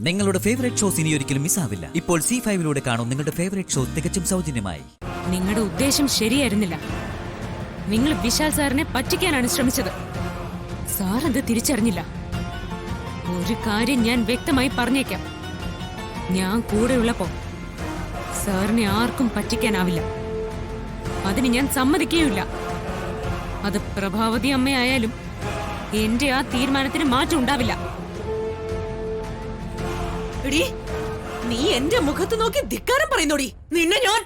നിങ്ങളുടെ favourite shows ഇനി ഒരിക്കലും മിസ്സാവില്ല. ഇപ്പോൾ C5 കാണും നിങ്ങളുടെ ഫേവറേറ്റ് ഷോ തികച്ചും സൗജന്യമായി. നിങ്ങളുടെ ഉദ്ദേശം ശരിയായിരുന്നില്ല. നിങ്ങൾ വിശാൽ സാറിനെ പറ്റിക്കാനാണ് ശ്രമിച്ചത്. സാർ അത് തിരിച്ചറിഞ്ഞില്ല. ഒരു കാര്യം ഞാൻ വ്യക്തമായി പറഞ്ഞേക്കാം. ഞാൻ കൂടെയുള്ളപ്പോ സാറിനെ ആർക്കും പറ്റിക്കാനാവില്ല. അതിന് ഞാൻ സമ്മതിക്കുകയില്ല. അത് പ്രഭാവതി അമ്മയായാലും എന്റെ ആ തീരുമാനത്തിന് മാറ്റം ഉണ്ടാവില്ല. നീ എന്റെ മുഖത്ത് നോക്കി ധിക്കാരം പറയുന്നോടി. നിന്നെ ഞാൻ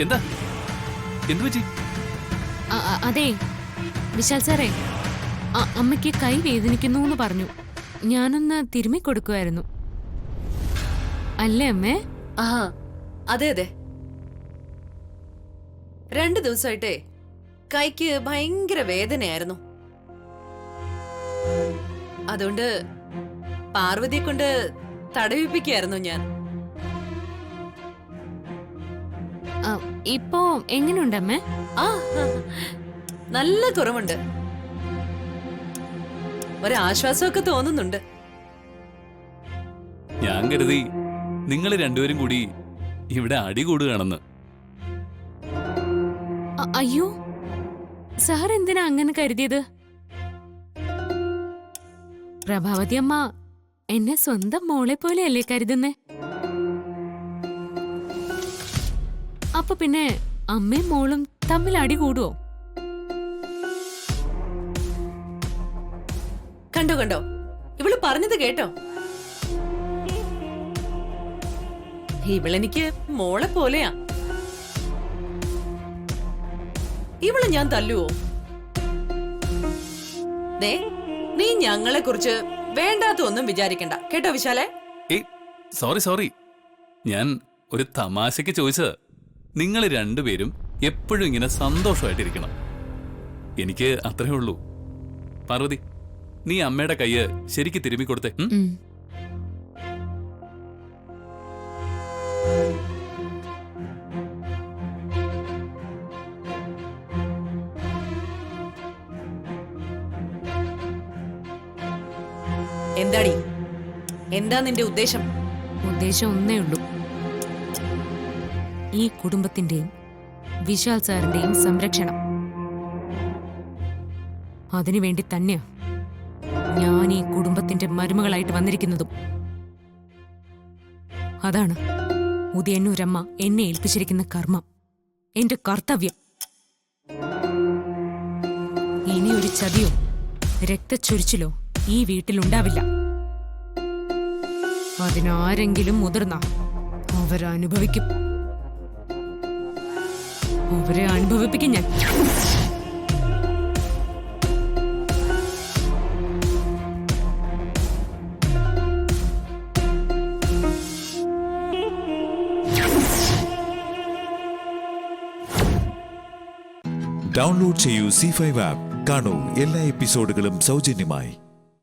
എന്താ എന്തു പറ്റി? അതെ വിശാൽ സാറേ, അമ്മയ്ക്ക് കൈ വേദനിക്കുന്നു എന്ന് പറഞ്ഞു. ഞാനൊന്ന് തിരുമ്മി കൊടുക്കുമായിരുന്നു. അല്ലേ അമ്മേ? ആ അതെ അതെ. 2 ദിവസമായിട്ടേ കൈക്ക് ഭയങ്കര വേദനയായിരുന്നു. അതുകൊണ്ട് പാർവതിയെ കൊണ്ട് തടവിപ്പിക്കായിരുന്നു ഞാൻ. ഇപ്പോ എങ്ങനെയുണ്ടമ്മേ? ആ നല്ല കുറവുണ്ട്. ഒരാശ്വാസമൊക്കെ തോന്നുന്നുണ്ട്. ഞാൻ കരുതി നിങ്ങൾ രണ്ടുപേരും കൂടി ഇവിടെ അടികൂടുകയാണെന്ന്. അയ്യോ, സാർ എന്തിനാ അങ്ങനെ കരുതിയത്? പ്രഭാവതി അമ്മ എന്നെ സ്വന്തം മോളെ പോലെയല്ലേ കരുതുന്നേ? അപ്പൊ പിന്നെ അമ്മയും മോളും തമ്മിൽ അടികൂടുവോ? കണ്ടോ കണ്ടോ, ഇവള് പറഞ്ഞത് കേട്ടോ? ഇവളെനിക്ക് മോളെ പോലെയാ. ഇവളെ ഞാൻ തല്ലുവോ? ദേ, നീ ഞങ്ങളെ കുറിച്ച് വേണ്ടാത്ത ഒന്നും വിചാരിക്കണ്ട കേട്ടോ വിശാലെ. സോറി, ഞാൻ ഒരു തമാശക്ക് ചോദിച്ചത്. നിങ്ങൾ രണ്ടുപേരും എപ്പോഴും ഇങ്ങനെ സന്തോഷമായിട്ടിരിക്കണം. എനിക്ക് അത്രേ ഉള്ളൂ. പാർവതി, നീ അമ്മയുടെ കയ്യ് ശരിക്ക് തിരുമ്മി കൊടുത്തേ. എന്താടി, എന്താ നിന്റെ ഉദ്ദേശം? ഉദ്ദേശം ഒന്നേ ഉള്ളൂ. ഈ കുടുംബത്തിന്റെയും വിശാൽ സാറിന്റെയും സംരക്ഷണം. അതിനുവേണ്ടി തന്നെയാ ഞാൻ ഈ കുടുംബത്തിന്റെ മരുമകളായിട്ട് വന്നിരിക്കുന്നതും. അതാണ് ഉദയന്നൂരമ്മ എന്നെ ഏൽപ്പിച്ചിരിക്കുന്ന കർമ്മം, എന്റെ കർത്തവ്യം. ഇനിയൊരു ചതിയോ രക്തച്ചൊരിച്ചിലോ ഈ വീട്ടിലുണ്ടാവില്ല. അതിനാരെങ്കിലും മുതിർന്ന അവരനുഭവിക്കും. അവരെ അനുഭവിപ്പിക്കും ഞാൻ. ഡൗൺലോഡ് ചെയ്യൂ C5 ആപ്പ്. കാണൂ എല്ലാ എപ്പിസോഡുകളും സൗജന്യമായി.